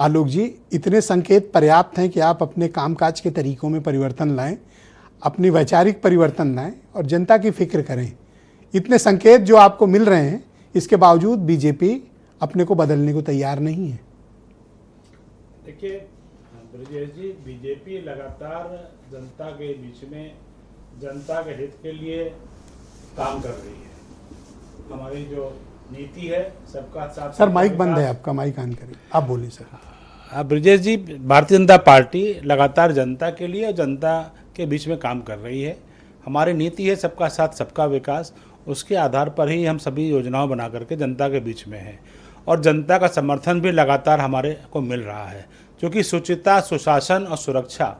आलोक जी, इतने संकेत पर्याप्त हैं कि आप अपने कामकाज के तरीकों में परिवर्तन लाएं, अपनी वैचारिक परिवर्तन लाएं और जनता की फिक्र करें। इतने संकेत जो आपको मिल रहे हैं, इसके बावजूद बीजेपी अपने को बदलने को तैयार नहीं है। देखिए ब्रजेश जी, बीजेपी लगातार जनता के बीच में जनता के हित के लिए काम कर रही है। हमारी जो नीति है सबका साथ। सर माइक बंद है आपका, माइक ऑन करिए, आप बोलिए सर। हाँ ब्रजेश जी, भारतीय जनता पार्टी लगातार जनता के लिए और जनता के बीच में काम कर रही है। हमारी नीति है सबका साथ सबका विकास, उसके आधार पर ही हम सभी योजनाओं बना करके जनता के बीच में है और जनता का समर्थन भी लगातार हमारे को मिल रहा है, क्योंकि शुचिता, सुशासन और सुरक्षा,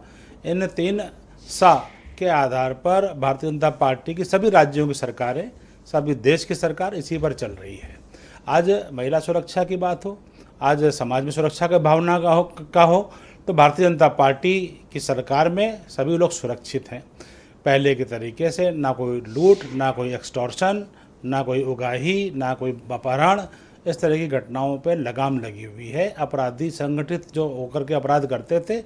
इन 3 सा के आधार पर भारतीय जनता पार्टी की सभी राज्यों की सरकारें, सभी देश की सरकार इसी पर चल रही है। आज महिला सुरक्षा की बात हो, आज समाज में सुरक्षा की भावना का हो तो भारतीय जनता पार्टी की सरकार में सभी लोग सुरक्षित हैं। पहले के तरीके से ना कोई लूट, ना कोई एक्सटॉर्शन, ना कोई उगाही, ना कोई अपहरण, इस तरह की घटनाओं पर लगाम लगी हुई है। अपराधी संगठित जो होकर के अपराध करते थे,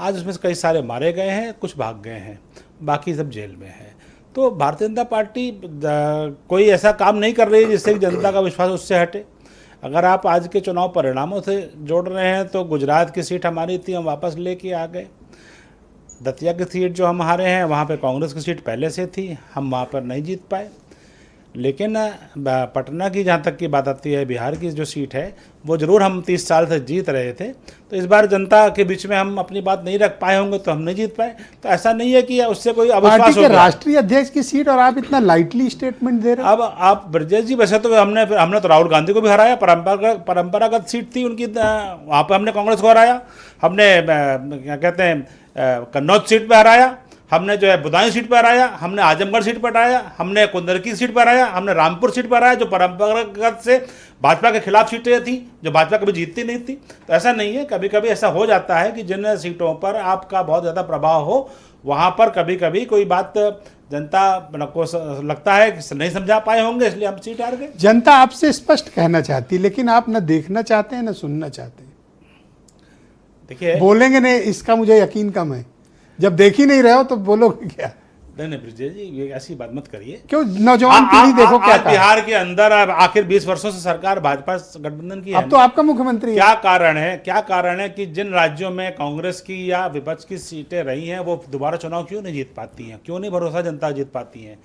आज उसमें से कई सारे मारे गए हैं, कुछ भाग गए हैं, बाकी सब जेल में है। तो भारतीय जनता पार्टी कोई ऐसा काम नहीं कर रही है जिससे कि जनता का विश्वास उससे हटे। अगर आप आज के चुनाव परिणामों से जोड़ रहे हैं तो गुजरात की सीट हमारी थी, हम वापस लेके आ गए। दतिया की सीट जो हम हारे हैं, वहाँ पे कांग्रेस की सीट पहले से थी, हम वहाँ पर नहीं जीत पाए। लेकिन पटना की जहाँ तक की बात आती है, बिहार की जो सीट है वो ज़रूर हम 30 साल से जीत रहे थे। तो इस बार जनता के बीच में हम अपनी बात नहीं रख पाए होंगे तो हम नहीं जीत पाए। तो ऐसा नहीं है कि उससे कोई अविश्वास हो गया। राष्ट्रीय अध्यक्ष की सीट और आप इतना लाइटली स्टेटमेंट दे रहे हैं। अब आप ब्रजेश जी, वैसे तो हमने तो राहुल गांधी को भी हराया, परंपरागत सीट थी उनकी, वहाँ पर हमने कांग्रेस को हराया। हमने क्या कहते हैं कन्नौज सीट पर हराया, हमने जो है बुदायूं सीट पर हराया, हमने आजमगढ़ सीट पर हराया, हमने कुंदरकी सीट पर हराया, हमने रामपुर सीट पर हराया, जो परंपरागत से भाजपा के खिलाफ सीटें थी, जो भाजपा कभी जीतती नहीं थी। तो ऐसा नहीं है, कभी कभी ऐसा हो जाता है कि जिन सीटों पर आपका बहुत ज़्यादा प्रभाव हो, वहाँ पर कभी कभी कोई बात जनता को लगता है कि नहीं समझा पाए होंगे, इसलिए हम सीट हार गए। जनता आपसे स्पष्ट कहना चाहती है, लेकिन आप न देखना चाहते हैं न सुनना चाहते हैं। देखिए, बोलेंगे नहीं, इसका मुझे यकीन कम है। जब देख ही नहीं रहे हो तो बोलोगे क्या? नहीं ब्रजेश जी, ये ऐसी बात मत करिए। क्यों? नौजवान पीढ़ी देखो क्या बिहार के अंदर आखिर 20 वर्षों से सरकार भाजपा गठबंधन की है। अब तो आपका मुख्यमंत्री क्या कारण है कि जिन राज्यों में कांग्रेस की या विपक्ष की सीटें रही हैं वो दोबारा चुनाव क्यों नहीं जीत पाती हैं? क्यों नहीं भरोसा जनता जीत पाती हैं?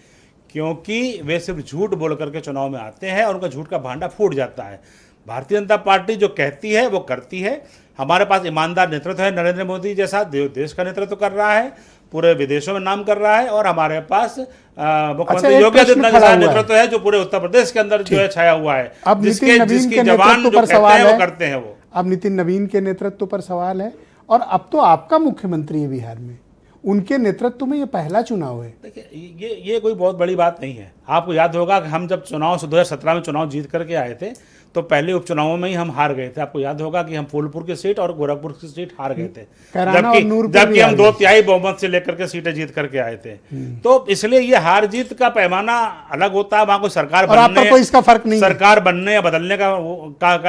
क्योंकि वे सिर्फ झूठ बोल करके चुनाव में आते हैं और उनका झूठ का भांडा फूट जाता है। भारतीय जनता पार्टी जो कहती है वो करती है। हमारे पास ईमानदार नेतृत्व है, नरेंद्र मोदी जैसा देश का नेतृत्व कर रहा है, पूरे विदेशों में नाम कर रहा है, और हमारे पास मुख्यमंत्री योगी आदित्यनाथ जैसा नेतृत्व है जो पूरे उत्तर प्रदेश के अंदर जो है छाया हुआ है, जिसकी जवान जो कहते हैं वो करते हैं। वो अब नितिन नवीन के नेतृत्व पर सवाल है, और अब तो आपका मुख्यमंत्री है बिहार में, उनके नेतृत्व में ये पहला चुनाव है। देखिए, ये कोई बहुत बड़ी बात नहीं है। आपको याद होगा कि हम जब 2017 में चुनाव जीत करके आए थे तो पहले उपचुनावों में ही हम हार गए थे। आपको याद होगा कि हम फूलपुर की सीट और गोरखपुर की सीट हार गए थे, जबकि हम 2/3 बहुमत से लेकर के सीटें जीत करके आए थे। तो इसलिए ये हार जीत का पैमाना अलग होता है। वहाँ कोई सरकार बनने, कोई इसका फर्क नहीं, सरकार बनने या बदलने का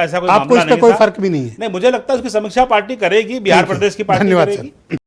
ऐसा कोई मामला नहीं, कोई फर्क भी नहीं है। नहीं, मुझे लगता है उसकी समीक्षा पार्टी करेगी, बिहार प्रदेश की पार्टी करेगी।